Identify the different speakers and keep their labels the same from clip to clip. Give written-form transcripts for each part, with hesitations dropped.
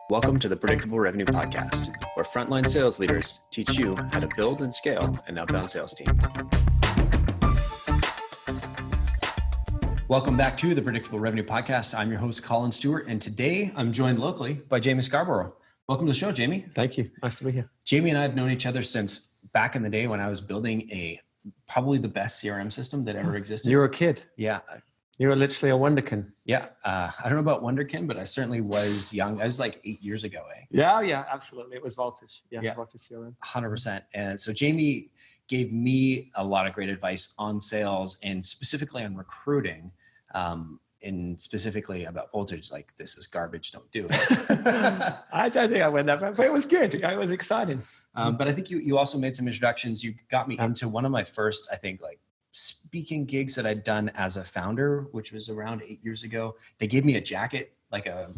Speaker 1: Welcome to the Predictable Revenue Podcast, where frontline sales leaders teach you how to build and scale an outbound sales team. Welcome back to the Predictable Revenue Podcast. I'm your host, Collin Stewart, and today I'm joined locally by Jamie Scarborough. Welcome to the show, Jamie.
Speaker 2: Thank you. Nice to be here.
Speaker 1: Jamie and I have known each other since back in the day when I was building probably the best CRM system that ever existed.
Speaker 2: You were a kid.
Speaker 1: Yeah.
Speaker 2: You were literally a wonderkin.
Speaker 1: Yeah. I don't know about wonderkin, but I certainly was young. I was like 8 years ago.
Speaker 2: Yeah, absolutely. It was Voltage. Yeah. Voltage CRM.
Speaker 1: 100%. And so Jamie gave me a lot of great advice on sales and specifically on recruiting, and specifically about Voltage, like, this is garbage, don't do it.
Speaker 2: I don't think I went that far, but it was good. It was exciting.
Speaker 1: But I think you also made some introductions. You got me into one of my first, I think, like, speaking gigs that I'd done as a founder, which was around 8 years ago. They gave me a jacket, like a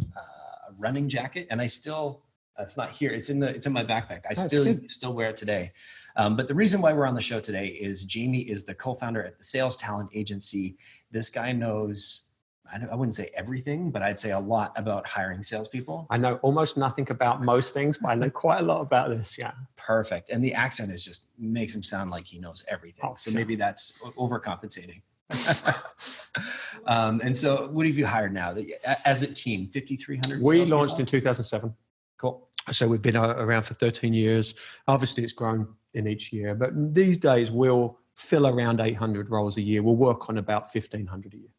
Speaker 1: running jacket, and I still, it's not here. It's in my backpack. I still wear it today. But the reason why we're on the show today is Jamie is the co-founder at the Sales Talent Agency. This guy knows, I wouldn't say everything, but I'd say a lot about hiring salespeople.
Speaker 2: I know almost nothing about most things, but I know quite a lot about this. Yeah.
Speaker 1: Perfect. And the accent is just makes him sound like he knows everything. So maybe that's overcompensating. And so what have you hired now as a team? 5,300?
Speaker 2: We launched in 2007.
Speaker 1: Cool.
Speaker 2: So we've been around for 13 years. Obviously it's grown in each year, but these days we'll fill around 800 roles a year. We'll work on about 1,500 a year.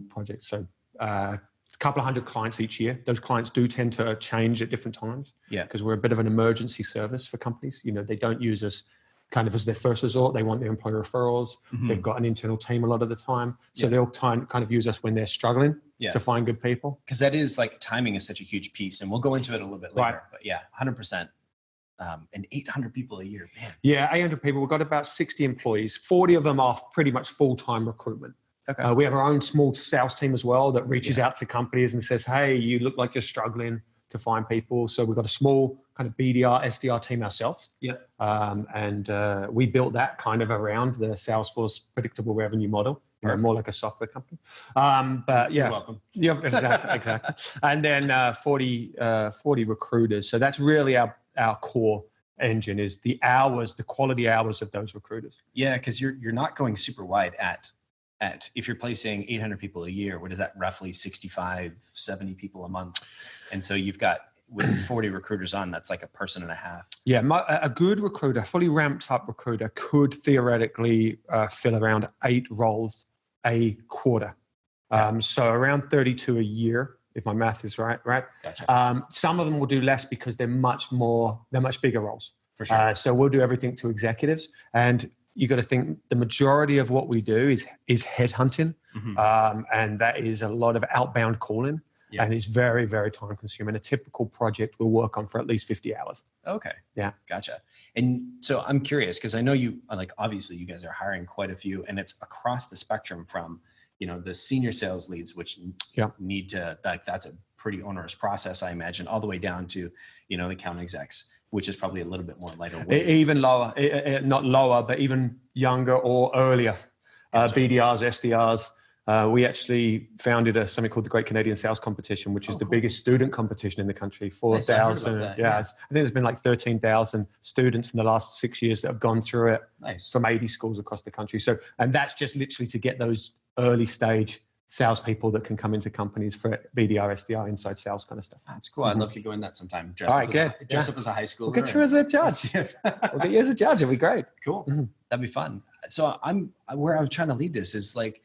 Speaker 2: Projects. So a couple of hundred clients each year. Those clients do tend to change at different times.
Speaker 1: Yeah.
Speaker 2: Because we're a bit of an emergency service for companies. You know, they don't use us kind of as their first resort. They want their employer referrals. Mm-hmm. They've got an internal team a lot of the time. So they'll kind of use us when they're struggling to find good people.
Speaker 1: Because that is, like, timing is such a huge piece, and we'll go into it a little bit later. Right. But yeah, 100%. And 800 people a year, man.
Speaker 2: Yeah, 800 people. We've got about 60 employees. 40 of them are pretty much full-time recruitment.
Speaker 1: Okay.
Speaker 2: We have our own small sales team as well that reaches out to companies and says, hey, you look like you're struggling to find people. So we've got a small kind of BDR, SDR team ourselves.
Speaker 1: Yeah.
Speaker 2: And we built that kind of around the Salesforce predictable revenue model, more like a software company. But yeah.
Speaker 1: You're welcome.
Speaker 2: Yeah, exactly. And then 40 recruiters. So that's really our core engine, is the hours, the quality hours of those recruiters.
Speaker 1: Yeah, because you're not going super wide at if you're placing 800 people a year, what is that, roughly 65, 70 people a month? And so you've got, with 40 recruiters on, that's like a person and a half.
Speaker 2: Yeah, a good recruiter, fully ramped up recruiter, could theoretically fill around 8 roles a quarter. So around 32 a year, if my math is right.
Speaker 1: Gotcha.
Speaker 2: Some of them will do less because they're much bigger roles.
Speaker 1: For sure.
Speaker 2: So we'll do everything to executives, and you got to think the majority of what we do is headhunting. Mm-hmm. And that is a lot of outbound calling. Yeah. And it's very, very time consuming. A typical project we'll work on for at least 50 hours.
Speaker 1: Okay.
Speaker 2: Yeah.
Speaker 1: Gotcha. And so I'm curious, because I know obviously you guys are hiring quite a few, and it's across the spectrum from, the senior sales leads, which need to, that's a pretty onerous process, I imagine, all the way down to, the account execs, which is probably a little bit more lighter weight.
Speaker 2: Even lower, not lower, but even younger or earlier. Gotcha. BDRs, SDRs. We actually founded something called the Great Canadian Sales Competition, which is the biggest student competition in the country. 4,000. I think there's been like 13,000 students in the last 6 years that have gone through it.
Speaker 1: Nice.
Speaker 2: From 80 schools across the country. So, and that's just literally to get those early stage salespeople that can come into companies for BDR, SDR, inside sales kind of stuff.
Speaker 1: That's cool. I'd love to go in that sometime. Dress up as a high schooler.
Speaker 2: We'll get you as a judge. We'll get you as a judge. It'll be great.
Speaker 1: Cool. Mm-hmm. That'd be fun. So where I'm trying to lead this is, like,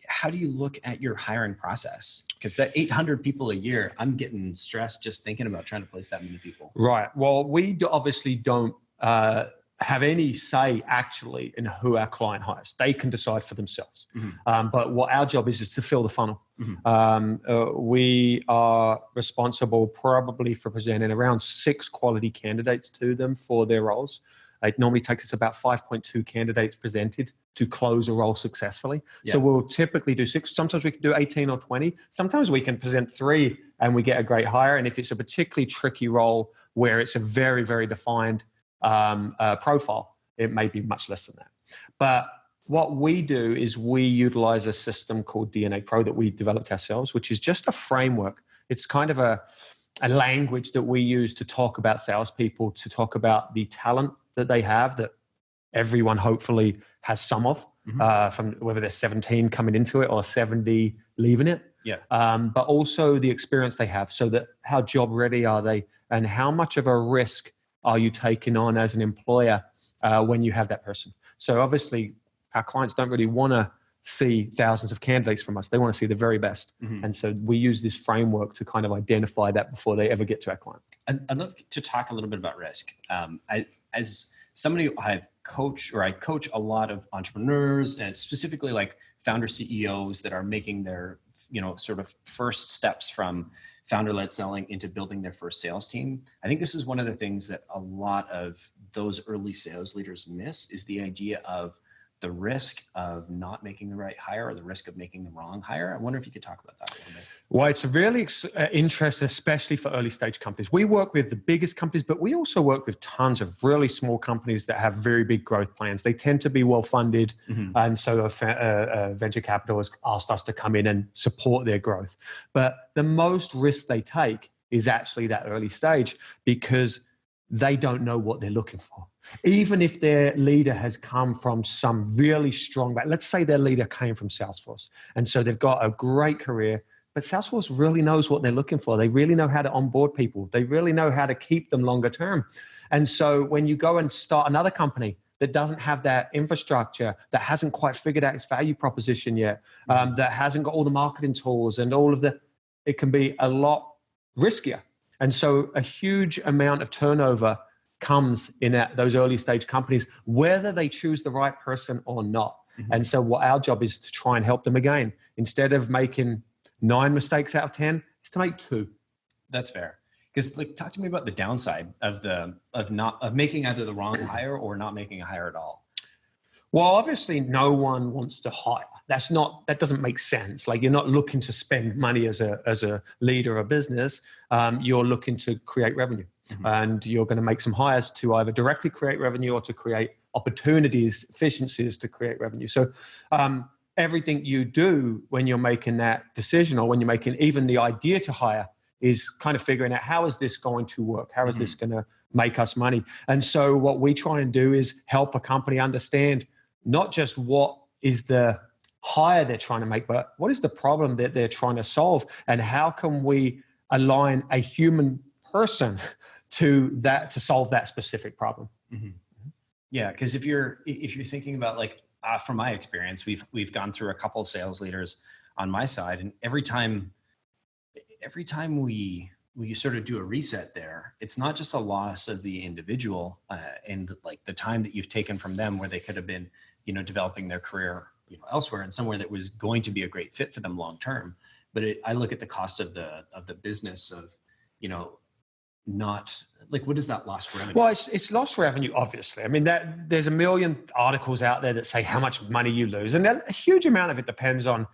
Speaker 1: how do you look at your hiring process? Because that 800 people a year, I'm getting stressed just thinking about trying to place that many people. Right.
Speaker 2: Well, we obviously don't have any say actually in who our client hires. They can decide for themselves. Mm-hmm. But what our job is to fill the funnel. Mm-hmm. We are responsible probably for presenting around 6 quality candidates to them for their roles. It normally takes us about 5.2 candidates presented to close a role successfully. Yeah. So we'll typically do 6. Sometimes we can do 18 or 20. Sometimes we can present 3 and we get a great hire. And if it's a particularly tricky role where it's a very, very defined profile, it may be much less than that. But what we do is we utilize a system called DNA Pro that we developed ourselves, which is just a framework. It's kind of a language that we use to talk about salespeople, to talk about the talent that they have, that everyone hopefully has some of, from whether they're 17 coming into it or 70 leaving it.
Speaker 1: Yeah.
Speaker 2: But also the experience they have, so that how job ready are they, and how much of a risk are you taking on as an employer when you have that person? So obviously our clients don't really want to see thousands of candidates from us. They want to see the very best. And so we use this framework to kind of identify that before they ever get to our client.
Speaker 1: I'd love to talk a little bit about risk. As somebody I coach a lot of entrepreneurs, and specifically like founder CEOs that are making their, sort of first steps from founder-led selling into building their first sales team. I think this is one of the things that a lot of those early sales leaders miss, is the idea of the risk of not making the right hire or the risk of making the wrong hire. I wonder if you could talk about that a little bit.
Speaker 2: Well, it's really interesting, especially for early stage companies. We work with the biggest companies, but we also work with tons of really small companies that have very big growth plans. They tend to be well funded. And so venture capital has asked us to come in and support their growth. But the most risk they take is actually that early stage, because they don't know what they're looking for. Even if their leader has come from some really strong background, let's say their leader came from Salesforce, and so they've got a great career, but Salesforce really knows what they're looking for. They really know how to onboard people. They really know how to keep them longer term. And so when you go and start another company that doesn't have that infrastructure, that hasn't quite figured out its value proposition yet, that hasn't got all the marketing tools and all of it can be a lot riskier. And so a huge amount of turnover comes in those early stage companies, whether they choose the right person or not. And so what our job is to try and help them again. Instead of making 9 mistakes out of 10, is to make 2.
Speaker 1: That's fair. Because talk to me about the downside of making either the wrong hire or not making a hire at all.
Speaker 2: Well, obviously no one wants to hire. That doesn't make sense. Like, you're not looking to spend money as a leader of a business. You're looking to create revenue, and you're going to make some hires to either directly create revenue or to create opportunities, efficiencies to create revenue. So everything you do when you're making that decision, or when you're making even the idea to hire, is kind of figuring out, how is this going to work? How is this going to make us money? And so what we try and do is help a company understand not just what is the hire they're trying to make, but what is the problem that they're trying to solve, and how can we align a human person to solve that specific problem.
Speaker 1: Yeah, because if you're thinking about, from my experience, we've gone through a couple of sales leaders on my side, and every time we sort of do a reset there, it's not just a loss of the individual and the time that you've taken from them, where they could have been developing their career elsewhere and somewhere that was going to be a great fit for them long term. But I look at the cost of the business of not what is that lost revenue? Well,
Speaker 2: it's lost revenue, obviously. I mean, there's a million articles out there that say how much money you lose, and a huge amount of it depends on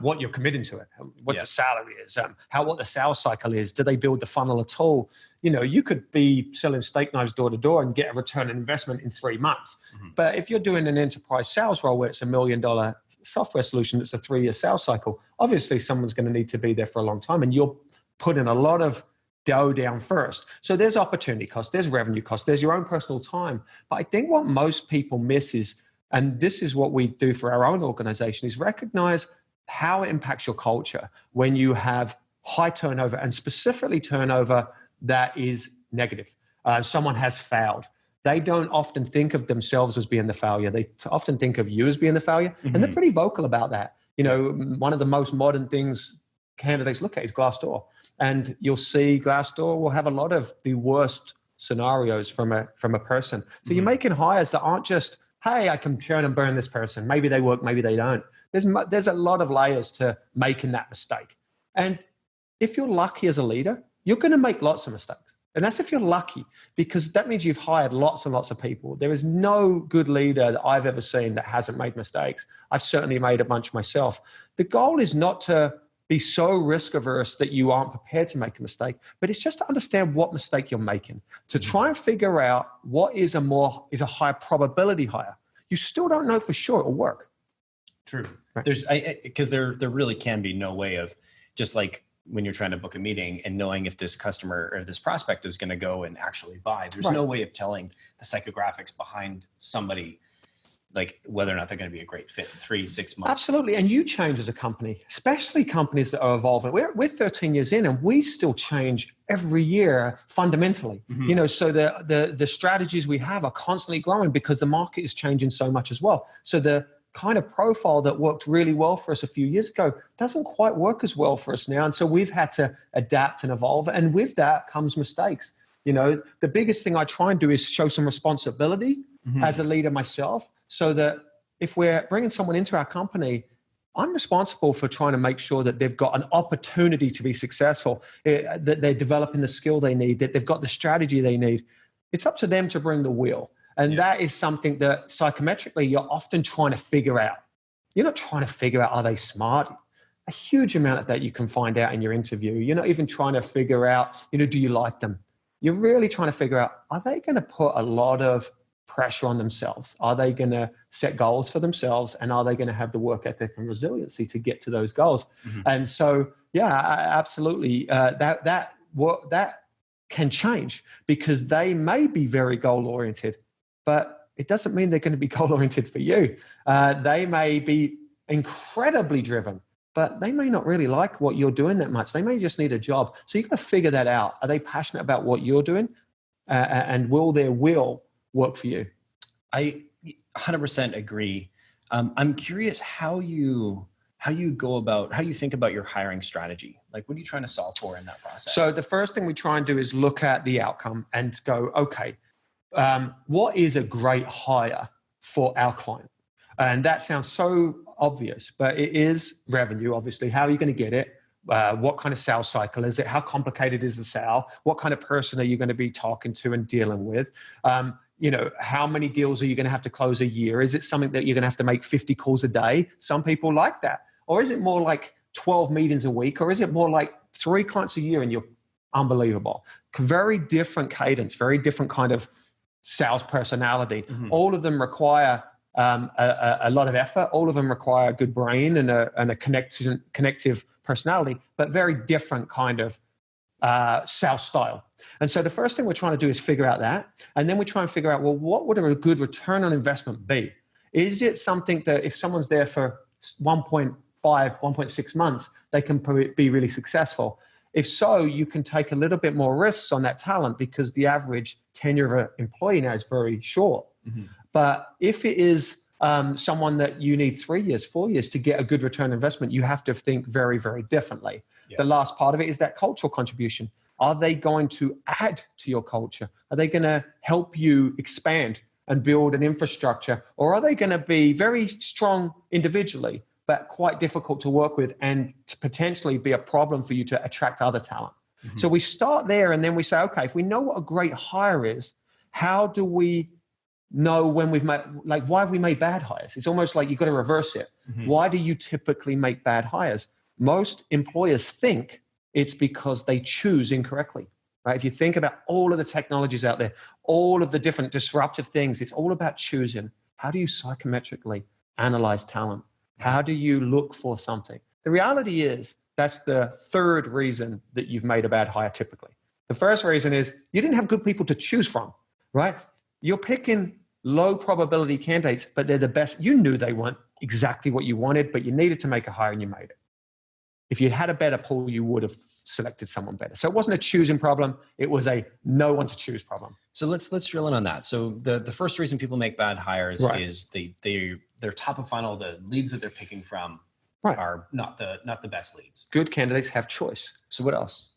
Speaker 2: what you're committing to it, what the salary is, what the sales cycle is. Do they build the funnel at all? You could be selling steak knives door to door and get a return on investment in 3 months. But if you're doing an enterprise sales role where it's $1 million software solution, that's a 3-year sales cycle, obviously someone's going to need to be there for a long time, and you're putting a lot of dough down first. So there's opportunity cost, there's revenue cost, there's your own personal time. But I think what most people miss is, and this is what we do for our own organization, is recognize how it impacts your culture when you have high turnover, and specifically turnover that is negative. Someone has failed. They don't often think of themselves as being the failure. They often think of you as being the failure, and they're pretty vocal about that. One of the most modern things candidates look at is Glassdoor, and you'll see Glassdoor will have a lot of the worst scenarios from a person. So you're making hires that aren't just, hey, I can turn and burn this person. Maybe they work, maybe they don't. There's a lot of layers to making that mistake. And if you're lucky as a leader, you're going to make lots of mistakes. And that's if you're lucky, because that means you've hired lots and lots of people. There is no good leader that I've ever seen that hasn't made mistakes. I've certainly made a bunch myself. The goal is not to be so risk averse that you aren't prepared to make a mistake, but it's just to understand what mistake you're making, to try and figure out what is a higher probability hire. You still don't know for sure it'll work.
Speaker 1: True. Right. Because there really can be no way of just when you're trying to book a meeting and knowing if this customer or this prospect is going to go and actually buy. There's no way of telling the psychographics behind somebody, like whether or not they're going to be a great fit 3-6 months.
Speaker 2: Absolutely. And you change as a company, especially companies that are evolving. We're 13 years in and we still change every year fundamentally. You know, so the strategies we have are constantly growing because the market is changing so much as well. So the kind of profile that worked really well for us a few years ago doesn't quite work as well for us now. And so we've had to adapt and evolve. And with that comes mistakes. You know, the biggest thing I try and do is show some responsibility as a leader myself, so that if we're bringing someone into our company, I'm responsible for trying to make sure that they've got an opportunity to be successful, that they're developing the skill they need, that they've got the strategy they need. It's up to them to bring the wheel. And that is something that psychometrically you're often trying to figure out. You're not trying to figure out, are they smart? A huge amount of that you can find out in your interview. You're not even trying to figure out, you know, do you like them? You're really trying to figure out, are they going to put a lot of pressure on themselves? Are they going to set goals for themselves? And are they going to have the work ethic and resiliency to get to those goals? And so, yeah, absolutely. That can change because they may be very goal oriented, but it doesn't mean they're going to be goal oriented for you. They may be incredibly driven, but they may not really like what you're doing that much. They may just need a job. So you've got to figure that out. Are they passionate about what you're doing? And will their will work for you?
Speaker 1: I 100% agree. I'm curious how you go about, how you think about your hiring strategy. Like, what are you trying to solve for in that process?
Speaker 2: So the first thing we try and do is look at the outcome and go, okay, what is a great hire for our client? And that sounds so obvious, but it is revenue, obviously. How are you going to get it? What kind of sales cycle is it? How complicated is the sale? What kind of person are you going to be talking to and dealing with? You know, how many deals are you going to have to close a year? Is it something that you're going to have to make 50 calls a day? Some people like that. Or is it more like 12 meetings a week? Or is it more like 3 clients a year and you're unbelievable? Very different cadence, very different kind of sales personality. All of them require a lot of effort. All of them require a good brain and a connective personality, but very different kind of sales style. And so the first thing we're trying to do is figure out that. And then we try and figure out, well, what would a good return on investment be? Is it something that if someone's there for 1.5, 1.6 months, they can be really successful? If so, you can take a little bit more risks on that talent because the average tenure of an employee now is very short. But if it is someone that you need 3 years, 4 years to get a good return on investment, you have to think very, very differently. The last part of it is that cultural contribution. Are they going to add to your culture? Are they going to help you expand and build an infrastructure? Or are they going to be very strong individually, but quite difficult to work with and to potentially be a problem for you to attract other talent? So we start there and then we say, okay, if we know what a great hire is, how do we know when we've made, like, why have we made bad hires? It's almost like you've got to reverse it. Why do you typically make bad hires? Most employers think it's because they choose incorrectly, right? If you think about all of the technologies out there, all of the different disruptive things, it's all about choosing. How do you psychometrically analyze talent? How do you look for something? The reality is that's the third reason that you've made a bad hire typically. The first reason is you didn't have good people to choose from, right? You're picking low probability candidates, but they're the best. You knew they weren't exactly what you wanted, but you needed to make a hire and you made it. If you had a better pool, you would have selected someone better. So it wasn't a choosing problem. It was a no one to choose problem.
Speaker 1: So let's drill in on that. So the first reason people make bad hires is they're top of funnel. The leads that they're picking from are not the best leads.
Speaker 2: Good candidates have choice.
Speaker 1: So what else?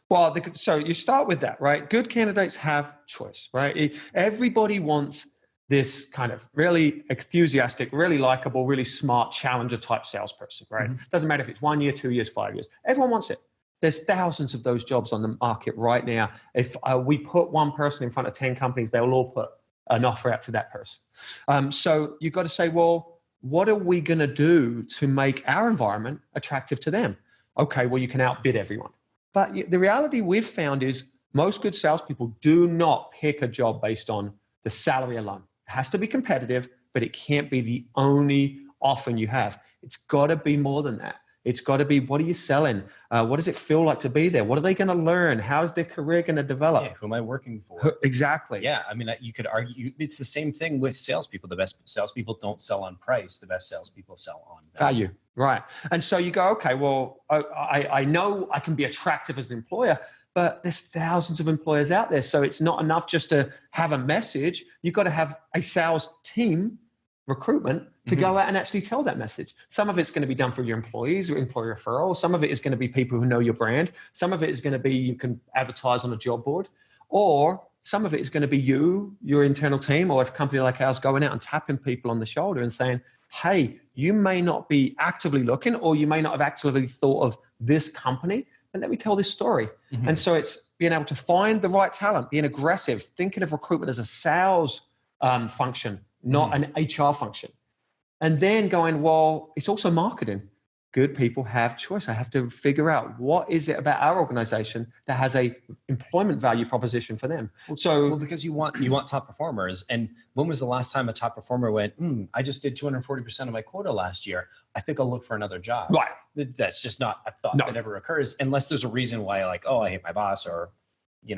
Speaker 2: Well, so you start with that, right? Good candidates have choice, right? Everybody wants this kind of really enthusiastic, really likable, really smart challenger type salesperson, right? Doesn't matter if it's 1 year, 2 years, 5 years. Everyone wants it. There's thousands of those jobs on the market right now. If we put one person in front of 10 companies, they'll all put an offer out to that person. So you've got to say, well, what are we going to do to make our environment attractive to them? Okay, well, you can outbid everyone. But the reality we've found is most good salespeople do not pick a job based on the salary alone. It has to be competitive, but it can't be the only offer you have. It's got to be more than that. It's got to be, what are you selling? What does it feel like to be there? What are they going to learn? How is their career going to develop?
Speaker 1: Yeah, who am I working for?
Speaker 2: Exactly.
Speaker 1: Yeah, I mean, you could argue it's the same thing with salespeople. The best salespeople don't sell on price. The best salespeople sell on value.
Speaker 2: Right. And so you go, okay, well, I know I can be attractive as an employer, but there's thousands of employers out there. So it's not enough just to have a message. You've got to have a sales team, recruitment, to go out and actually tell that message. Some of it's going to be done for your employees or employee referral. Some of it is going to be people who know your brand. Some of it is going to be you can advertise on a job board, or some of it is going to be your internal team, or a company like ours going out and tapping people on the shoulder and saying, hey, you may not be actively looking, or you may not have actively thought of this company, but let me tell this story. And so it's being able to find the right talent, being aggressive, thinking of recruitment as a sales function, not an HR function. And then going, well, it's also marketing. Good people have choice. I have to figure out what is it about our organization that has a employment value proposition for them. So,
Speaker 1: well, because you want top performers. And when was the last time a top performer went, I just did 240% of my quota last year. I think I'll look for another job.
Speaker 2: Right.
Speaker 1: That's just not a thought that ever occurs unless there's a reason why, like, oh, I hate my boss, or,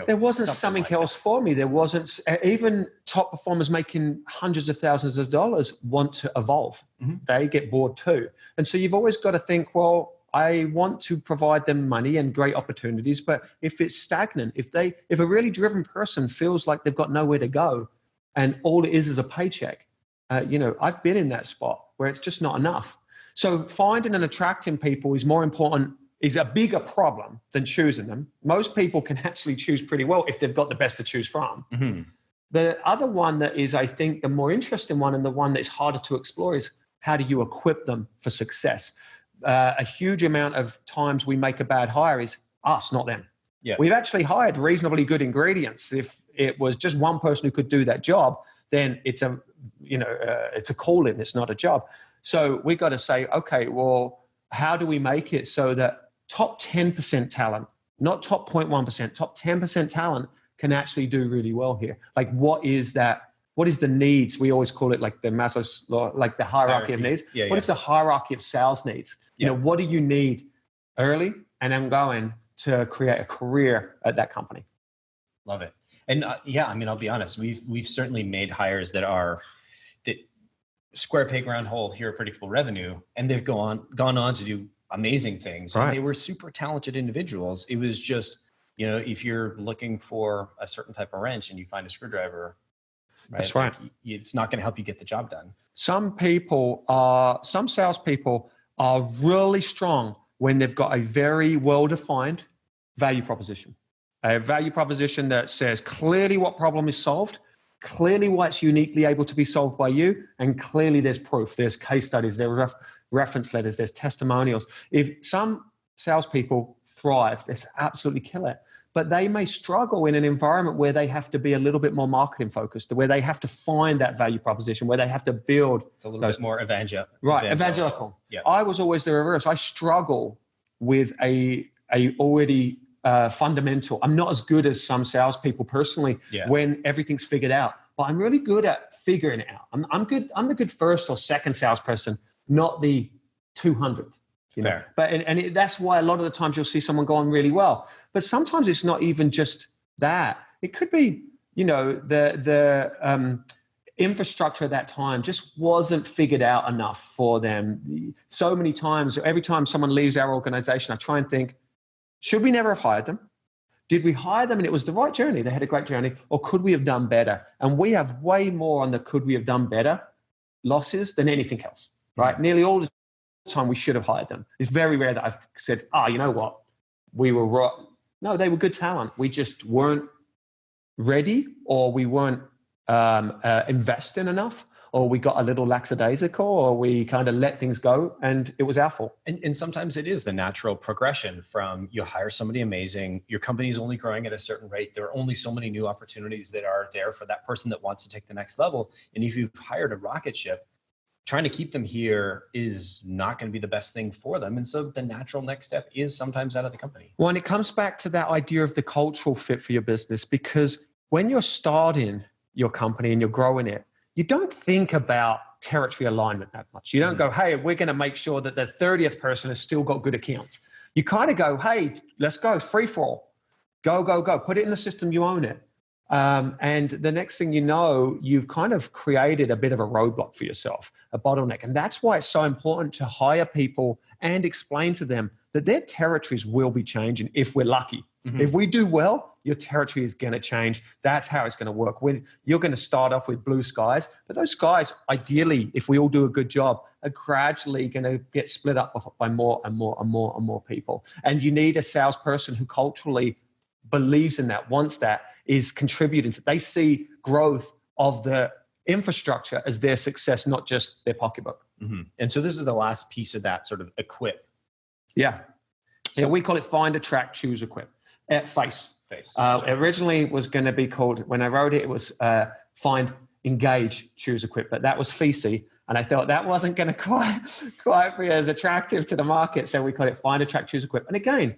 Speaker 2: there wasn't something
Speaker 1: like
Speaker 2: else for me. There wasn't, even top performers making hundreds of thousands of dollars want to evolve. They get bored too. And so you've always got to think, well, I want to provide them money and great opportunities, but if it's stagnant, if a really driven person feels like they've got nowhere to go and all it is a paycheck, I've been in that spot where it's just not enough. So finding and attracting people is more important, is a bigger problem than choosing them. Most people can actually choose pretty well if they've got the best to choose from. The other one that is, I think, the more interesting one, and the one that's harder to explore, is how do you equip them for success? A huge amount of times we make a bad hire is us, not them.
Speaker 1: Yeah.
Speaker 2: We've actually hired reasonably good ingredients. If it was just one person who could do that job, then it's a call-in, it's not a job. So we got to say, okay, well, how do we make it so that top 10% talent, not top 0.1%, top 10% talent can actually do really well here? Like, what is that? What is the needs? We always call it like the Maslow's law, like the hierarchy of needs. What is the hierarchy of sales needs? What do you need early? And I'm going to create a career at that company.
Speaker 1: Love it. And I'll be honest. We've certainly made hires that square peg round hole, here, predictable revenue, and they've gone on to do amazing things.
Speaker 2: Right.
Speaker 1: And they were super talented individuals. It was just, if you're looking for a certain type of wrench and you find a screwdriver, right?
Speaker 2: That's right.
Speaker 1: It's not going to help you get the job done.
Speaker 2: Some salespeople are really strong when they've got a very well-defined value proposition. A value proposition that says clearly what problem is solved, clearly why it's uniquely able to be solved by you, and clearly there's proof, there's case studies, there's reference letters, there's testimonials. If some salespeople thrive, they absolutely kill it. But they may struggle in an environment where they have to be a little bit more marketing focused, where they have to find that value proposition, where they have to build.
Speaker 1: It's a little bit more
Speaker 2: evangelical.
Speaker 1: Yeah.
Speaker 2: I was always the reverse. I struggle with a already fundamental. I'm not as good as some salespeople personally when everything's figured out, but I'm really good at figuring it out. I'm good. I'm the good first or second salesperson, not the 200th.
Speaker 1: Fair.
Speaker 2: But that's why a lot of the times you'll see someone go on really well. But sometimes it's not even just that. It could be, the infrastructure at that time just wasn't figured out enough for them. So many times, every time someone leaves our organization, I try and think, should we never have hired them? Did we hire them and it was the right journey? They had a great journey. Or could we have done better? And we have way more on the could we have done better losses than anything else, right? Nearly all the time we should have hired them. It's very rare that I've said, you know what? We were right. No, they were good talent. We just weren't ready, or we weren't investing enough, or we got a little lackadaisical, or we kind of let things go, and it was our fault.
Speaker 1: And sometimes it is the natural progression from you hire somebody amazing, your company is only growing at a certain rate, there are only so many new opportunities that are there for that person that wants to take the next level. And if you've hired a rocket ship, trying to keep them here is not going to be the best thing for them. And so the natural next step is sometimes out of the company.
Speaker 2: Well, and it comes back to that idea of the cultural fit for your business, because when you're starting your company and you're growing it, you don't think about territory alignment that much. You don't go, hey, we're going to make sure that the 30th person has still got good accounts. You kind of go, hey, let's go, free for all. Go, go, go. Put it in the system, you own it. And the next thing you know, you've kind of created a bit of a roadblock for yourself, a bottleneck. And that's why it's so important to hire people and explain to them that their territories will be changing if we're lucky. Mm-hmm. If we do well, your territory is going to change. That's how it's going to work. When you're going to start off with blue skies, but those skies, ideally, if we all do a good job, are gradually going to get split up by more and more and more and more people. And you need a salesperson who culturally believes in that, wants that, is contributing. They see growth of the infrastructure as their success, not just their pocketbook.
Speaker 1: Mm-hmm. And so this is the last piece of that sort of equip.
Speaker 2: Yeah. So we call it find, attract, choose, equip. Face. Originally was going to be called, when I wrote it, it was find, engage, choose, equip. But that was feces. And I thought that wasn't going to quite be as attractive to the market. So we called it find, attract, choose, equip. And again,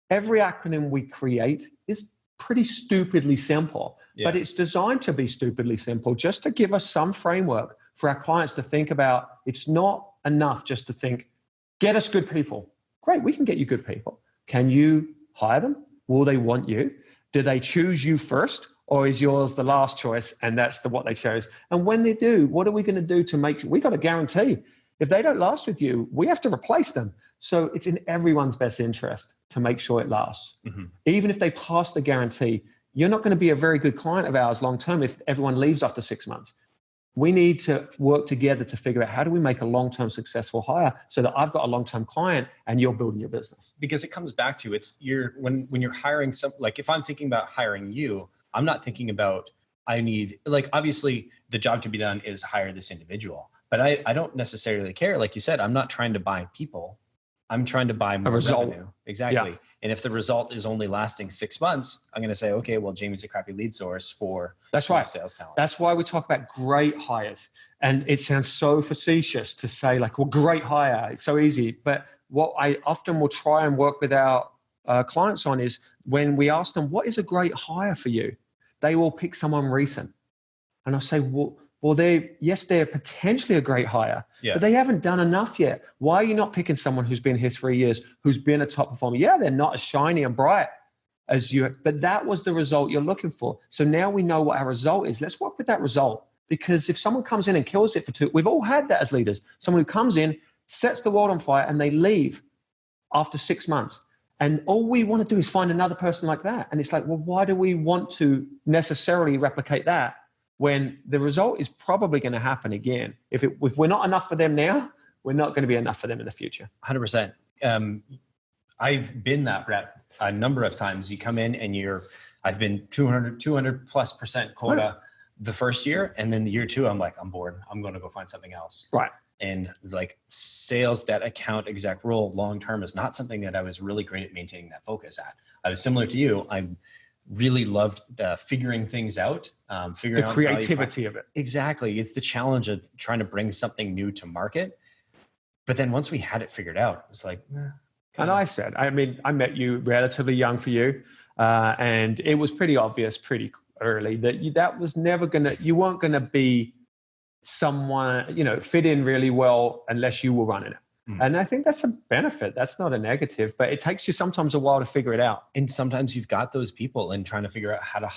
Speaker 2: every acronym we create is pretty stupidly simple, but it's designed to be stupidly simple just to give us some framework for our clients to think about. It's not enough just to think, get us good people. Great, we can get you good people. Can you hire them? Will they want you? Do they choose you first, or is yours the last choice and that's what they chose? And when they do, what are we going to do to make, we got a guarantee. If they don't last with you, we have to replace them. So it's in everyone's best interest to make sure it lasts. Mm-hmm. Even if they pass the guarantee, you're not going to be a very good client of ours long-term if everyone leaves after 6 months. We need to work together to figure out how do we make a long-term successful hire so that I've got a long-term client and you're building your business.
Speaker 1: Because it comes back to when you're hiring like if I'm thinking about hiring you, I'm not thinking about obviously the job to be done is hire this individual. But I don't necessarily care. Like you said, I'm not trying to buy people. I'm trying to buy more revenue. Exactly. Yeah. And if the result is only lasting 6 months, I'm going to say, okay, well, Jamie's a crappy lead source for sales talent.
Speaker 2: That's why we talk about great hires. And it sounds so facetious to say like, well, great hire. It's so easy. But what I often will try and work with our clients on is when we ask them, what is a great hire for you? They will pick someone recent. And I'll say, well, they're potentially a great hire, but they haven't done enough yet. Why are you not picking someone who's been here 3 years, who's been a top performer? Yeah, they're not as shiny and bright as you, but that was the result you're looking for. So now we know what our result is. Let's work with that result, because if someone comes in and kills it for 2, we've all had that as leaders. Someone who comes in, sets the world on fire, and they leave after 6 months. And all we want to do is find another person like that. And it's like, well, why do we want to necessarily replicate that when the result is probably going to happen again? If we're not enough for them now, we're not going to be enough for them in the future.
Speaker 1: 100%. I've been that rep a number of times. You come in and I've been 200+% quota the first year. And then the year 2, I'm like, I'm bored. I'm going to go find something else.
Speaker 2: Right.
Speaker 1: And it's like sales, that account exec role long-term is not something that I was really great at maintaining that focus at. I was similar to you. I really loved figuring things out, figuring out
Speaker 2: the creativity of it.
Speaker 1: Exactly. It's the challenge of trying to bring something new to market. But then once we had it figured out, it was like,
Speaker 2: and I met you relatively young for you. And it was pretty obvious pretty early that was never you weren't going to be someone, fit in really well unless you were running it. And I think that's a benefit. That's not a negative, but it takes you sometimes a while to figure it out.
Speaker 1: And sometimes you've got those people and trying to figure out how to,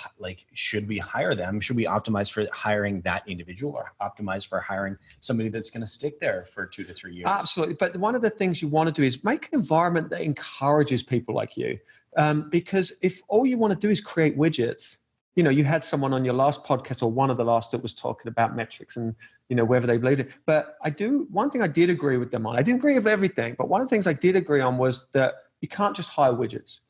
Speaker 1: should we hire them? Should we optimize for hiring that individual or optimize for hiring somebody that's going to stick there for 2 to 3 years?
Speaker 2: Absolutely. But one of the things you want to do is make an environment that encourages people like you. Because if all you want to do is create widgets, you had someone on your last podcast or one of the last that was talking about metrics and, whether they believed it. But one thing I did agree with them on, I didn't agree with everything, but one of the things I did agree on was that you can't just hire widgets.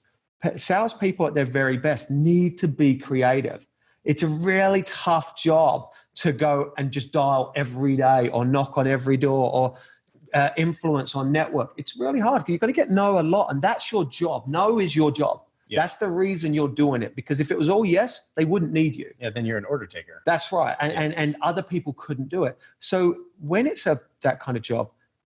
Speaker 2: Salespeople at their very best need to be creative. It's a really tough job to go and just dial every day or knock on every door or influence on network. It's really hard because you've got to get no a lot, and that's your job. No is your job. Yeah. That's the reason you're doing it, because if it was all yes, they wouldn't need you.
Speaker 1: Yeah, then you're an order taker.
Speaker 2: That's right. And other people couldn't do it. So when it's that kind of job,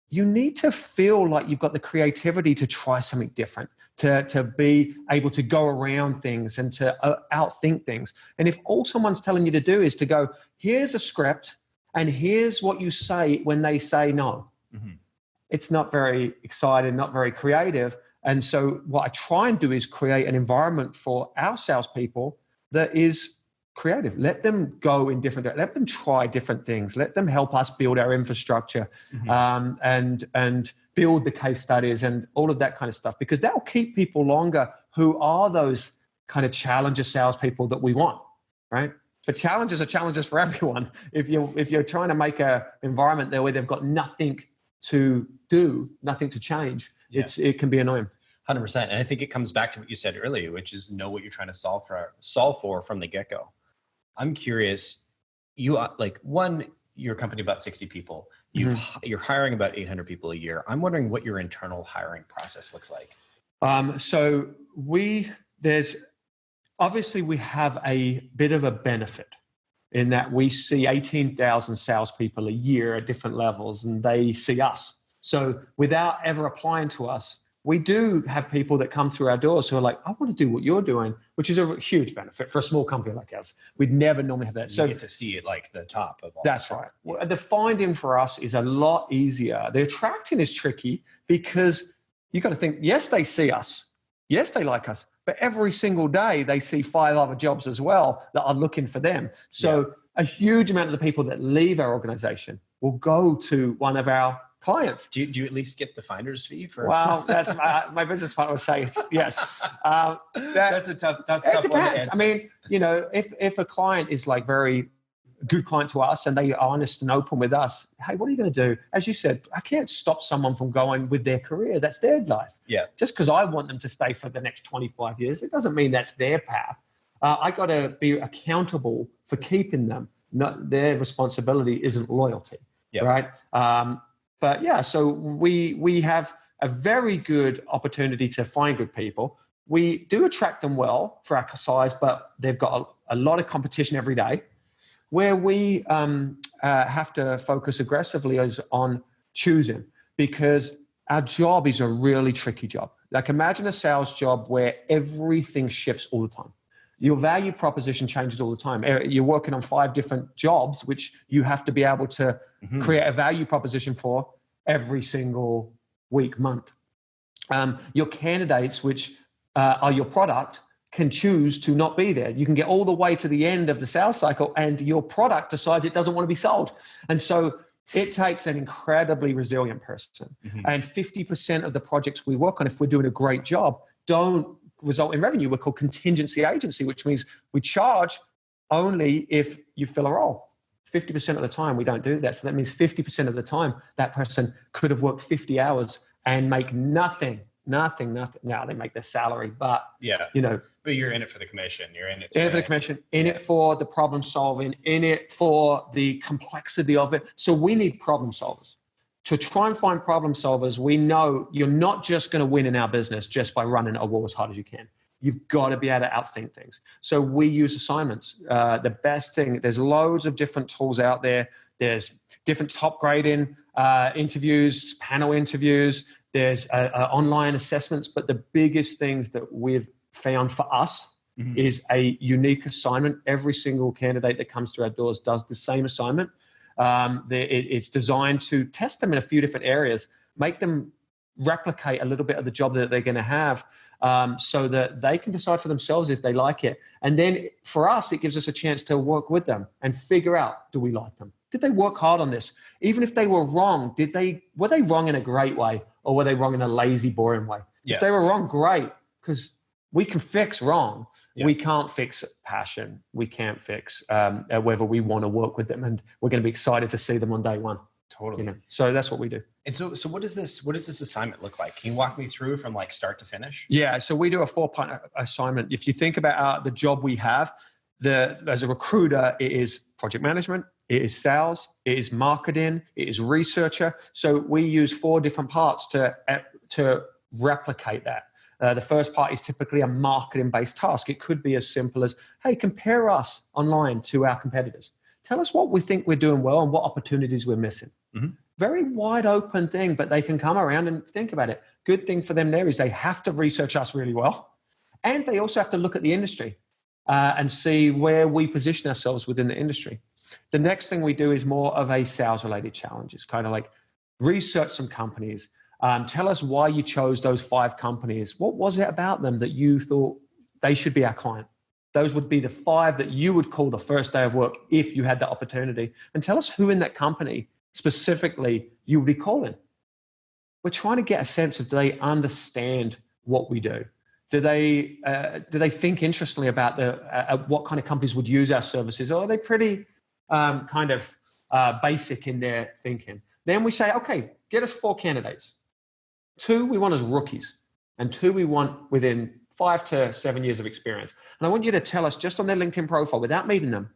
Speaker 2: you need to feel like you've got the creativity to try something different, to be able to go around things and to outthink things. And if all someone's telling you to do is to go, here's a script And here's what you say when they say no. It's not very exciting, not very creative. And so what I try and do is create an environment for our salespeople that is creative. Let them go in different directions. Let them try different things. Let them help us build our infrastructure and build the case studies and all of that kind of stuff, because that will keep people longer who are those kind of challenger salespeople that we want, right? But challenges are challenges for everyone. If you're trying to make an environment there where they've got nothing to do, nothing to change, it can be annoying.
Speaker 1: 100%. And I think it comes back to what you said earlier, which is know what you're trying to solve for from the get-go. I'm curious, your company about 60 people, you're hiring about 800 people a year. I'm wondering what your internal hiring process looks like.
Speaker 2: So we have a bit of a benefit in that we see 18,000 salespeople a year at different levels, and they see us. So without ever applying to us, we do have people that come through our doors who are like, I want to do what you're doing, which is a huge benefit for a small company like ours. We'd never normally have that.
Speaker 1: So you get to see it like the top of all.
Speaker 2: That's right. Well, the finding for us is a lot easier. The attracting is tricky because you got to think, yes, they see us. Yes, they like us. But every single day they see 5 other jobs as well that are looking for them. So a huge amount of the people that leave our organization will go to one of our clients.
Speaker 1: Do you at least get the finder's fee for?
Speaker 2: Well, that's my business partner would say yes.
Speaker 1: That's a tough one to answer.
Speaker 2: I mean, if a client is like very good client to us and they are honest and open with us, hey, what are you going to do? As you said, I can't stop someone from going with their career. That's their life. Yeah. Just because I want them to stay for the next 25 years, it doesn't mean that's their path. I got to be accountable for keeping them. Not their responsibility isn't loyalty, right? But yeah, so we have a very good opportunity to find good people. We do attract them well for our size, but they've got a lot of competition every day. Where we have to focus aggressively is on choosing, because our job is a really tricky job. Like imagine a sales job where everything shifts all the time. Your value proposition changes all the time. You're working on 5 different jobs, which you have to be able to create a value proposition for every single week, month. Your candidates, which are your product, can choose to not be there. You can get all the way to the end of the sales cycle and your product decides it doesn't want to be sold. And so it takes an incredibly resilient person. And 50% of the projects we work on, if we're doing a great job, don't result in revenue. We're called contingency agency, which means we charge only if you fill a role. 50% of the time we don't do that. So that means 50% of the time that person could have worked 50 hours and make nothing. Now they make their salary, but
Speaker 1: but you're in it for the commission. You're in it
Speaker 2: for the commission, in it for the problem solving, in it for the complexity of it. So we need problem solvers. To try and find problem solvers, we know you're not just going to win in our business just by running a wall as hard as you can. You've got to be able to outthink things. So we use assignments. The best thing, there's loads of different tools out there. There's different top grading interviews, panel interviews. There's online assessments. But the biggest things that we've found for us is a unique assignment. Every single candidate that comes through our doors does the same assignment. It's designed to test them in a few different areas, make them replicate a little bit of the job that they're going to have, so that they can decide for themselves if they like it. And then for us, it gives us a chance to work with them and figure out, do we like them? Did they work hard on this? Even if they were wrong, were they wrong in a great way or were they wrong in a lazy, boring way? If they were wrong, great, because we can fix wrong. We can't fix passion. We can't fix whether we want to work with them, and we're going to be excited to see them on day one.
Speaker 1: Totally.
Speaker 2: So that's what we do.
Speaker 1: And so what does this assignment look like? Can you walk me through from like start to finish?
Speaker 2: Yeah. So we do a 4-part assignment. If you think about the job we have, as a recruiter, it is project management, it is sales, it is marketing, it is researcher. So we use 4 different parts to replicate that. The first part is typically a marketing-based task. It could be as simple as, hey, compare us online to our competitors. Tell us what we think we're doing well and what opportunities we're missing. Very wide open thing, but they can come around and think about it. Good thing for them there is they have to research us really well. And they also have to look at the industry and see where we position ourselves within the industry. The next thing we do is more of a sales-related challenge. It's kind of like research some companies. Tell us why you chose those 5 companies. What was it about them that you thought they should be our client? Those would be the 5 that you would call the first day of work if you had the opportunity. And tell us who in that company specifically you would be calling. We're trying to get a sense of, do they understand what we do? Do they think interestingly about what kind of companies would use our services? Or are they pretty basic in their thinking? Then we say, okay, get us 4 candidates. 2 we want as rookies, and 2 we want within 5 to 7 years of experience. And I want you to tell us just on their LinkedIn profile, without meeting them,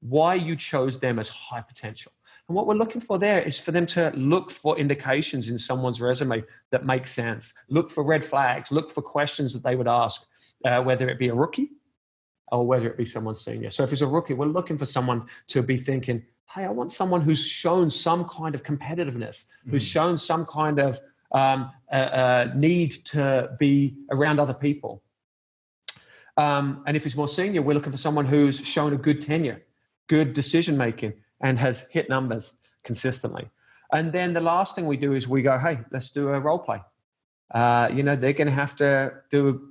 Speaker 2: why you chose them as high potential. And what we're looking for there is for them to look for indications in someone's resume that make sense. Look for red flags. Look for questions that they would ask, whether it be a rookie or whether it be someone senior. So if it's a rookie, we're looking for someone to be thinking, hey, I want someone who's shown some kind of competitiveness, who's shown some kind of need to be around other people. And if it's more senior, we're looking for someone who's shown a good tenure, good decision-making, and has hit numbers consistently. And then the last thing we do is we go, hey, let's do a role play. They're going to have to do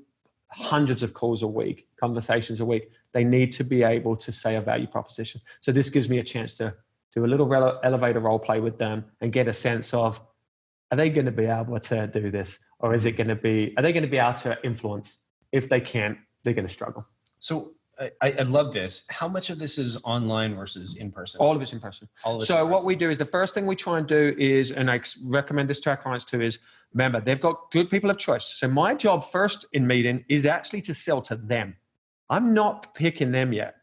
Speaker 2: hundreds of calls a week, conversations a week. They need to be able to say a value proposition. So this gives me a chance to do a little elevator role play with them and get a sense of, are they going to be able to do this? Or are they going to be able to influence? If they can't, they're going to struggle.
Speaker 1: So I love this. How much of this is online versus in person?
Speaker 2: All of it's in person. So what we do is the first thing we try and do is, and I recommend this to our clients too, is remember, they've got good people of choice. So my job first in meeting is actually to sell to them. I'm not picking them yet.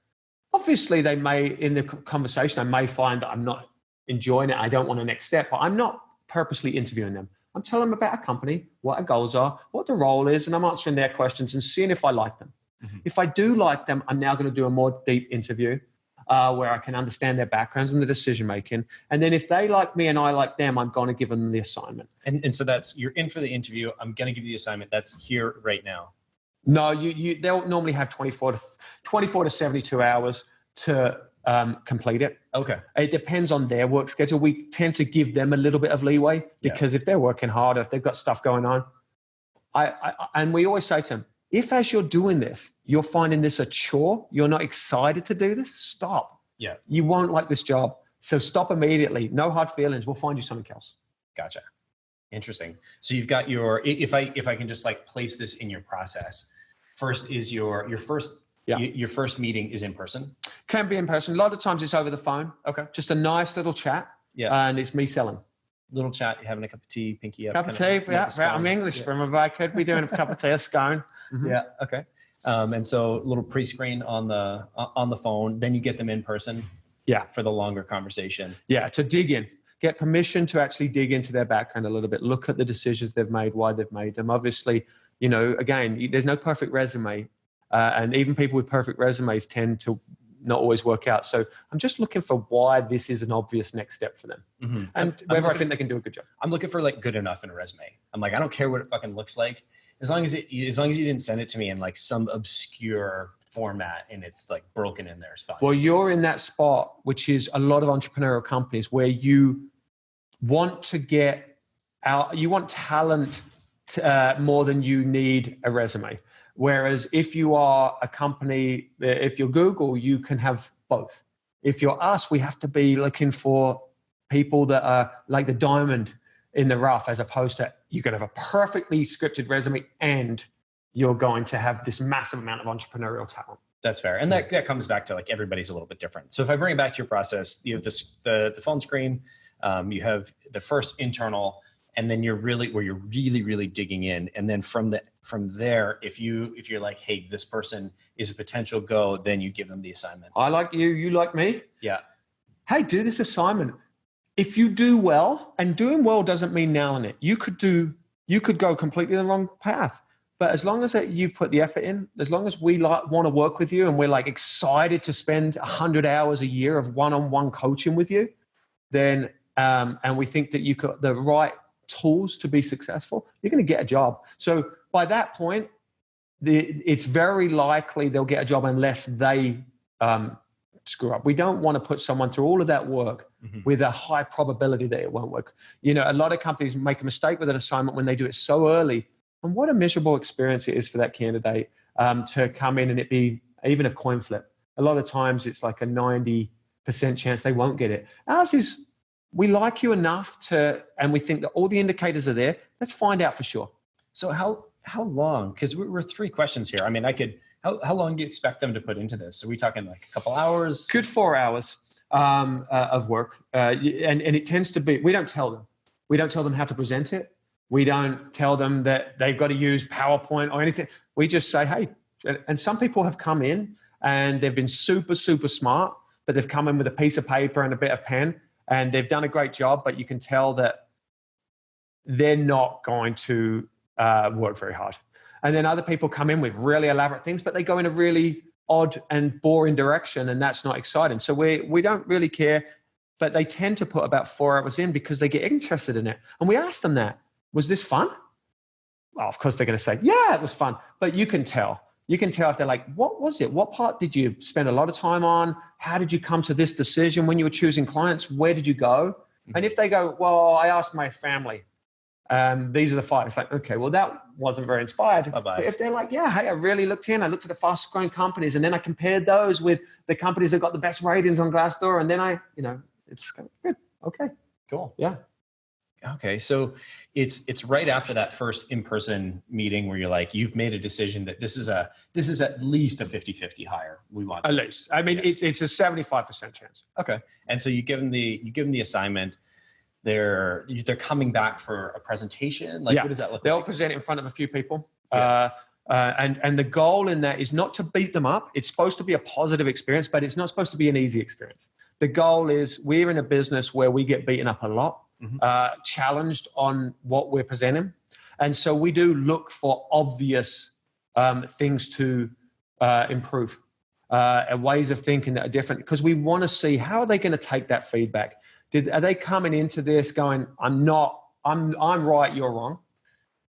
Speaker 2: Obviously, they may, in the conversation, I may find that I'm not enjoying it. I don't want a next step, but I'm not purposely interviewing them. I'm telling them about our company, what our goals are, what the role is, and I'm answering their questions and seeing if I like them. If I do like them, I'm now going to do a more deep interview where I can understand their backgrounds and the decision making. And then if they like me and I like them, I'm going to give them the assignment.
Speaker 1: And so that's, you're in for the interview. I'm going to give you the assignment. That's here right now.
Speaker 2: No, they'll normally have 24 to 72 hours to complete it. Okay. It depends on their work schedule. We tend to give them a little bit of leeway because if they're working hard, if they've got stuff going on, and we always say to them, if as you're doing this, you're finding this a chore, you're not excited to do this, stop. Yeah. You won't like this job. So stop immediately. No hard feelings. We'll find you something else.
Speaker 1: Gotcha. Interesting. So you've got if I can just like place this in your process, first is your first meeting is in person.
Speaker 2: Can be in person. A lot of times it's over the phone. Okay. Just a nice little chat. Yeah. And it's me selling.
Speaker 1: Little chat, you're having a cup of tea, pinky up.
Speaker 2: Cup of tea, yeah. I'm English, remember? I could be doing a cup of tea, a scone.
Speaker 1: Mm-hmm. Yeah, okay. And so a little pre-screen on the phone, then you get them in person. Yeah, for the longer conversation.
Speaker 2: Yeah, to dig in, get permission to actually dig into their background a little bit. Look at the decisions they've made, why they've made them. Obviously, again, there's no perfect resume, and even people with perfect resumes tend to not always work out. So I'm just looking for why this is an obvious next step for them. Mm-hmm. And whether I think they can do a good job.
Speaker 1: I'm looking for like good enough in a resume. I'm like, I don't care what it fucking looks like. As long as you didn't send it to me in like some obscure format and it's like broken in there spot.
Speaker 2: Well, you're in that spot, which is a lot of entrepreneurial companies where you want to get out, you want talent more than you need a resume. Whereas if you are a company, if you're Google, you can have both. If you're us, we have to be looking for people that are like the diamond in the rough, as opposed to you're going to have a perfectly scripted resume and you're going to have this massive amount of entrepreneurial talent.
Speaker 1: That's fair. And that comes back to like everybody's a little bit different. So if I bring it back to your process, you have the phone screen, you have the first internal, and then you're really digging in. And then from there, if you're like, hey, this person is a potential go, then you give them the assignment.
Speaker 2: I like you, you like me.
Speaker 1: Yeah.
Speaker 2: Hey, do this assignment. If you do well, and doing well doesn't mean nailing it. You could go completely the wrong path. But as long as you put the effort in, as long as we want to work with you and we're like excited to spend 100 hours a year of one-on-one coaching with you, then, and we think that you got the right tools to be successful, you're going to get a job. So by that point, it's very likely they'll get a job unless they screw up. We don't want to put someone through all of that work with a high probability that it won't work. A lot of companies make a mistake with an assignment when they do it so early. And what a miserable experience it is for that candidate to come in and it be even a coin flip. A lot of times it's like a 90% chance they won't get it. Ours is, we like you enough and we think that all the indicators are there. Let's find out for sure.
Speaker 1: So how long? Because we're 3 questions here. I mean, how long do you expect them to put into this? Are we talking like a couple hours?
Speaker 2: Good 4 hours of work. And it tends to be, we don't tell them. We don't tell them how to present it. We don't tell them that they've got to use PowerPoint or anything. We just say, hey, and some people have come in and they've been super, super smart, but they've come in with a piece of paper and a bit of pen and they've done a great job, but you can tell that they're not going to work very hard. And then other people come in with really elaborate things, but they go in a really odd and boring direction, and that's not exciting. So we don't really care, but they tend to put about 4 hours in because they get interested in it. And we ask them that, was this fun? Well, of course they're going to say, yeah, it was fun. But you can tell. You can tell if they're like, what was it? What part did you spend a lot of time on? How did you come to this decision when you were choosing clients? Where did you go? And if they go, well, I asked my family, these are the 5. It's like, okay, well, that wasn't very inspired.
Speaker 1: Bye-bye.
Speaker 2: But if they're like, yeah, hey, I really looked at the fastest growing companies, and then I compared those with the companies that got the best ratings on Glassdoor, and then it's kind of good. Okay,
Speaker 1: cool.
Speaker 2: Yeah.
Speaker 1: Okay, so it's right after that first in-person meeting where you're like, you've made a decision that this is at least a 50-50 hire. We want
Speaker 2: at least. I mean, it's a 75% chance.
Speaker 1: Okay, and so you give them the assignment. They're coming back for a presentation. Like, what does that look like?
Speaker 2: They'll present it in front of a few people.
Speaker 1: Yeah.
Speaker 2: And the goal in that is not to beat them up. It's supposed to be a positive experience, but it's not supposed to be an easy experience. The goal is we're in a business where we get beaten up a lot, challenged on what we're presenting. And so we do look for obvious things to improve, ways of thinking that are different, because we want to see how are they going to take that feedback. Are they coming into this going, I'm right, you're wrong?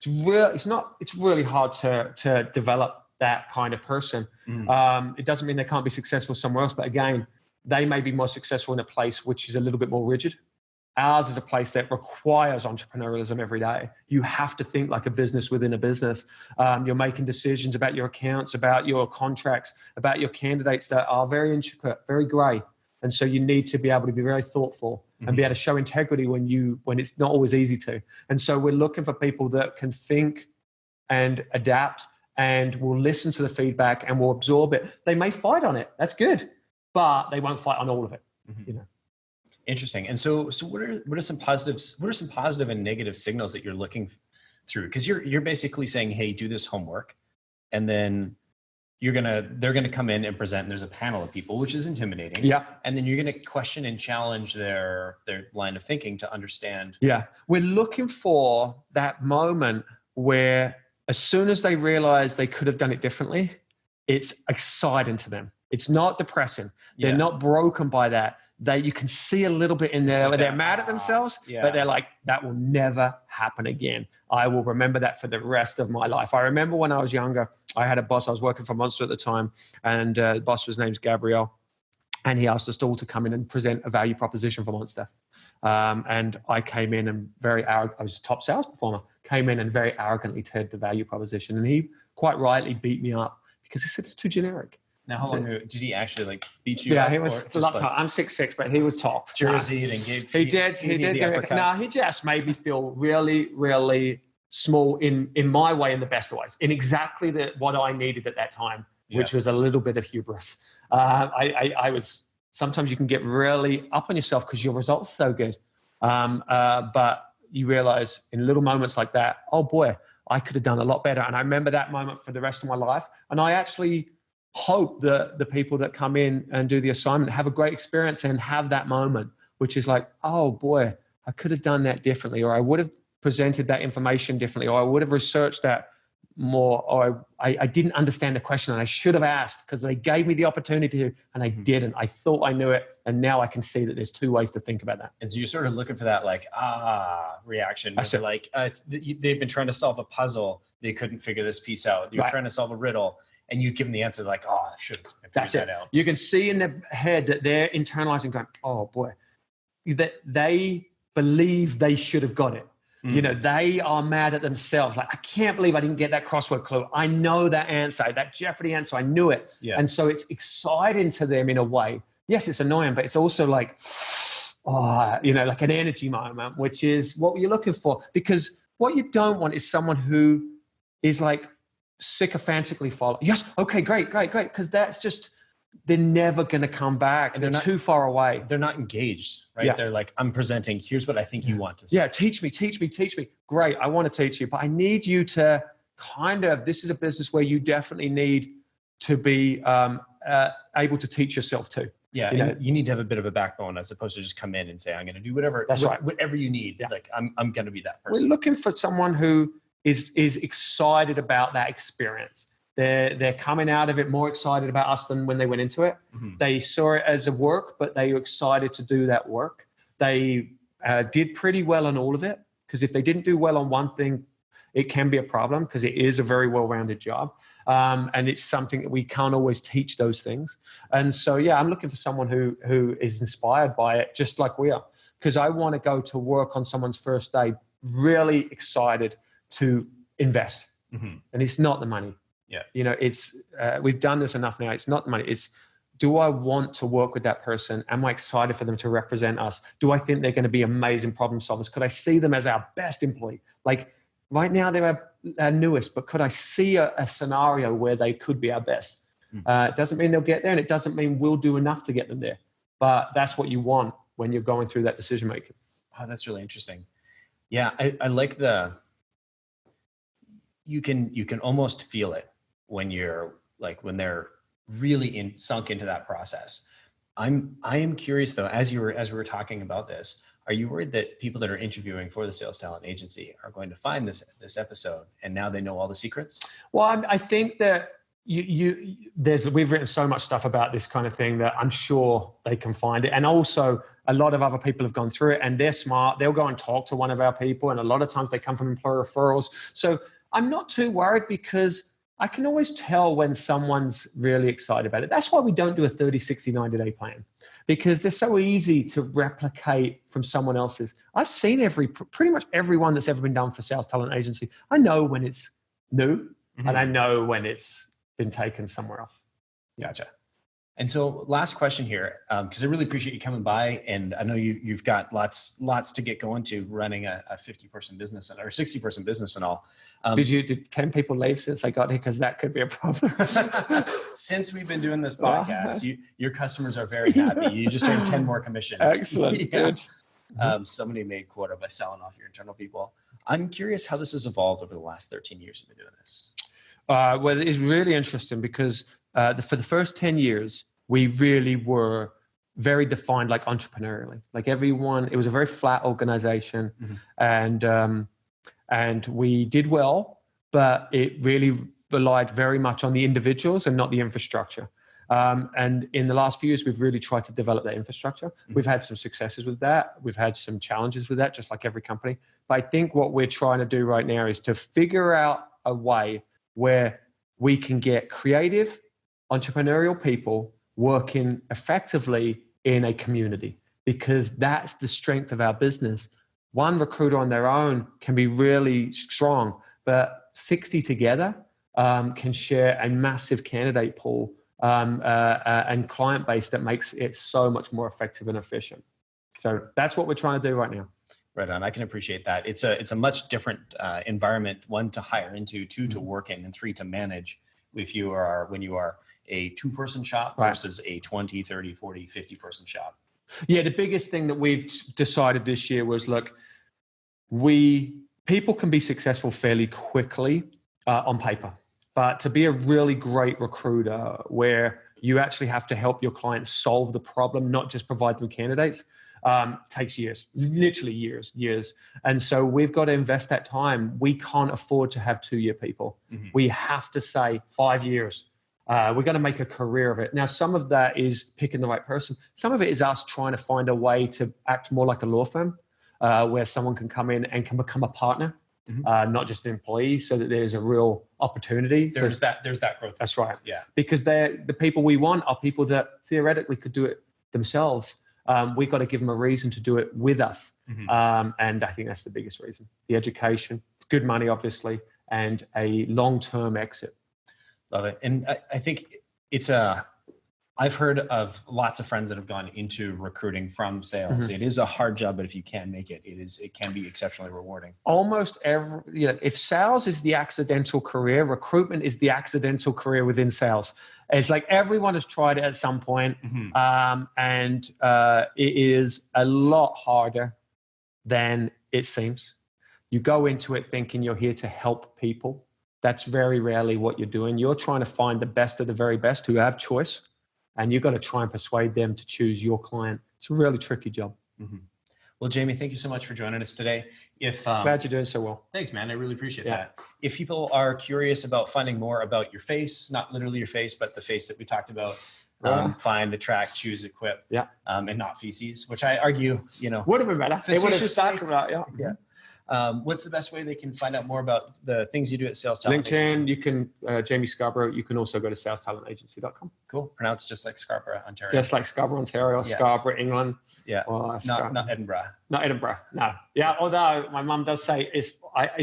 Speaker 2: It's really hard to develop that kind of person. It doesn't mean they can't be successful somewhere else, but again, they may be more successful in a place which is a little bit more rigid. Ours is a place that requires entrepreneurialism every day. You have to think like a business within a business. You're making decisions about your accounts, about your contracts, about your candidates that are very intricate, very gray. And so you need to be able to be very thoughtful and be able to show integrity when it's not always easy to. And so we're looking for people that can think and adapt and will listen to the feedback and will absorb it. They may fight on it. That's good, but they won't fight on all of it.
Speaker 1: Interesting. And so what are some positives? What are some positive and negative signals that you're looking through? Because you're basically saying, hey, do this homework, and then they're gonna come in and present, and there's a panel of people, which is intimidating.
Speaker 2: Yeah.
Speaker 1: And then you're gonna question and challenge their line of thinking to understand.
Speaker 2: Yeah. We're looking for that moment where as soon as they realize they could have done it differently, it's exciting to them. It's not depressing. They're not broken by that. You can see a little bit in there where they're mad at themselves, but they're like, that will never happen again. I will remember that for the rest of my life. I remember when I was younger, I had a boss. I was working for Monster at the time, and the boss was named Gabriel, and he asked us all to come in and present a value proposition for Monster. And I came in and I was a top sales performer, came in and very arrogantly told the value proposition. And he quite rightly beat me up because he said it's too generic.
Speaker 1: Now, how long did he actually beat you?
Speaker 2: Yeah,
Speaker 1: up,
Speaker 2: he was a lot tough. I'm 6'6", but he was top.
Speaker 1: Jersey, then gave
Speaker 2: he did. He just made me feel really, really small in my way, in the best ways, in exactly what I needed at that time, which was a little bit of hubris. I was, sometimes you can get really up on yourself because your results are so good. But you realize in little moments like that, oh boy, I could have done a lot better. And I remember that moment for the rest of my life. And I actually hope that the people that come in and do the assignment have a great experience and have that moment, which is like, oh boy, I could have done that differently, or I would have presented that information differently, or I would have researched that more, or I didn't understand the question and I should have asked because they gave me the opportunity to, and I didn't. I thought I knew it, and now I can see that there's 2 ways to think about that.
Speaker 1: And so you're sort of looking for that reaction. They've been trying to solve a puzzle. They couldn't figure this piece out. You're trying to solve a riddle. and you give them the answer like, oh, I should have figured that out.
Speaker 2: You can see in their head that they're internalizing, going, oh boy, that they believe they should have got it. You know, they are mad at themselves. Like, I can't believe I didn't get that crossword clue. I know that answer, that Jeopardy answer. I knew it.
Speaker 1: Yeah.
Speaker 2: And so it's exciting to them in a way. Yes, it's annoying, but it's also like, oh, you know, like an energy moment, which is what you're looking for. Because what you don't want is someone who is like sycophantically following. Yes, okay, great. Because that's just, they're never going to come back. And they're too far away.
Speaker 1: They're not engaged, right?
Speaker 2: Yeah.
Speaker 1: They're like, I'm presenting, here's what I think you want to say.
Speaker 2: Yeah, teach me. Great, I want to teach you. But I need you to this is a business where you definitely need to be able to teach yourself too.
Speaker 1: Yeah, you need to have a bit of a backbone as opposed to just come in and say, I'm going to do whatever.
Speaker 2: That's right.
Speaker 1: Whatever you need. Yeah. Like, I'm going to be that person.
Speaker 2: We're looking for someone who is excited about that experience. They're coming out of it more excited about us than when they went into it. Mm-hmm. They saw it as a work, but they were excited to do that work. They did pretty well on all of it, because if they didn't do well on one thing, it can be a problem, because it is a very well-rounded job. And it's something that we can't always teach those things. And so, yeah, I'm looking for someone who is inspired by it, just like we are, because I want to go to work on someone's first day really excited to invest. Mm-hmm. And it's not the money.
Speaker 1: Yeah.
Speaker 2: You know, it's, we've done this enough now. It's not the money. It's, do I want to work with that person? Am I excited for them to represent us? Do I think they're going to be amazing problem solvers? Could I see them as our best employee? Like right now they're our newest, but could I see a scenario where they could be our best? It doesn't mean they'll get there, and it doesn't mean we'll do enough to get them there. But that's what you want when you're going through that decision making.
Speaker 1: Oh, that's really interesting. Yeah, I like you can almost feel it when you're like, when they're really sunk into that process. I am curious though, as we were talking about this, are you worried that people that are interviewing for the sales talent agency are going to find this episode and now they know all the secrets?
Speaker 2: Well, I think that we've written so much stuff about this kind of thing that I'm sure they can find it. And also a lot of other people have gone through it and they're smart. They'll go and talk to one of our people. And a lot of times they come from employer referrals. So I'm not too worried, because I can always tell when someone's really excited about it. That's why we don't do a 30, 60, 90-day plan, because they're so easy to replicate from someone else's. I've seen pretty much everyone that's ever been done for sales talent agency. I know when it's new, mm-hmm. and I know when it's been taken somewhere else.
Speaker 1: Gotcha. And so last question here, because I really appreciate you coming by, and I know you've got lots to get going to running a 50-person business or 60-person business and all.
Speaker 2: Did 10 people leave since I got here? Because that could be a problem.
Speaker 1: Since we've been doing this podcast, your customers are very happy. You just earned 10 more commissions.
Speaker 2: Excellent. Yeah. Good.
Speaker 1: Somebody made quota by selling off your internal people. I'm curious how this has evolved over the last 13 years you've been doing this.
Speaker 2: Well, it's really interesting because for the first 10 years, we really were very defined, like entrepreneurially. Like everyone, it was a very flat organization, mm-hmm. And we did well, but it really relied very much on the individuals and not the infrastructure. And in the last few years, we've really tried to develop that infrastructure. Mm-hmm. We've had some successes with that. We've had some challenges with that, just like every company. But I think what we're trying to do right now is to figure out a way where we can get creative, entrepreneurial people working effectively in a community, because that's the strength of our business. One recruiter on their own can be really strong, but 60 together can share a massive candidate pool and client base that makes it so much more effective and efficient. So that's what we're trying to do right now.
Speaker 1: Right on. I can appreciate that. It's a much different environment, one, to hire into, two, to work in, and three, to manage when you are a 2-person shop versus a 20, 30, 40, 50-person shop.
Speaker 2: Yeah, the biggest thing that we've decided this year was, look, people can be successful fairly quickly on paper, but to be a really great recruiter where you actually have to help your clients solve the problem, not just provide them candidates, takes years, literally years. And so we've got to invest that time. We can't afford to have 2-year people. Mm-hmm. We have to say 5 years. We're going to make a career of it. Now, some of that is picking the right person. Some of it is us trying to find a way to act more like a law firm, where someone can come in and can become a partner not just an employee, so that there's a real opportunity.
Speaker 1: There's that growth.
Speaker 2: That's right.
Speaker 1: Yeah.
Speaker 2: Because the people we want are people that theoretically could do it themselves. We've got to give them a reason to do it with us. And I think that's the biggest reason. The education, good money, obviously, and a long-term exit.
Speaker 1: Love it. And I think I've heard of lots of friends that have gone into recruiting from sales. It is a hard job, but if you can make it, it can be exceptionally rewarding.
Speaker 2: Almost if sales is the accidental career, recruitment is the accidental career within sales. It's like everyone has tried it at some point, and it is a lot harder than it seems. You go into it thinking you're here to help people. That's very rarely what you're doing. You're trying to find the best of the very best who have choice, and you've got to try and persuade them to choose your client. It's a really tricky job.
Speaker 1: Well, Jamie, thank you so much for joining us today.
Speaker 2: Glad you're doing so well.
Speaker 1: Thanks, man. I really appreciate that. If people are curious about finding more about your face, not literally your face, but the face that we talked about, find, attract, choose, equip, and not feces, which I argue,
Speaker 2: would have been better. They would have talked about,
Speaker 1: what's the best way they can find out more about the things you do at Sales Talent
Speaker 2: LinkedIn,
Speaker 1: Agency?
Speaker 2: you can, Jamie Scarborough. You can also go to salestalentagency.com.
Speaker 1: Cool. Pronounced just like Scarborough, Ontario.
Speaker 2: Just like Scarborough, Ontario, or Scarborough, England.
Speaker 1: Yeah. Not Edinburgh.
Speaker 2: Not Edinburgh, no. Yeah, although my mum does say it's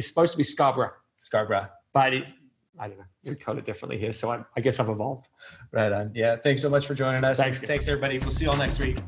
Speaker 2: supposed to be Scarborough.
Speaker 1: Scarborough.
Speaker 2: But I don't know. We call it differently here, so I guess I've evolved.
Speaker 1: Right on. Yeah. Thanks so much for joining us.
Speaker 2: Thanks,
Speaker 1: everybody. We'll see you all next week.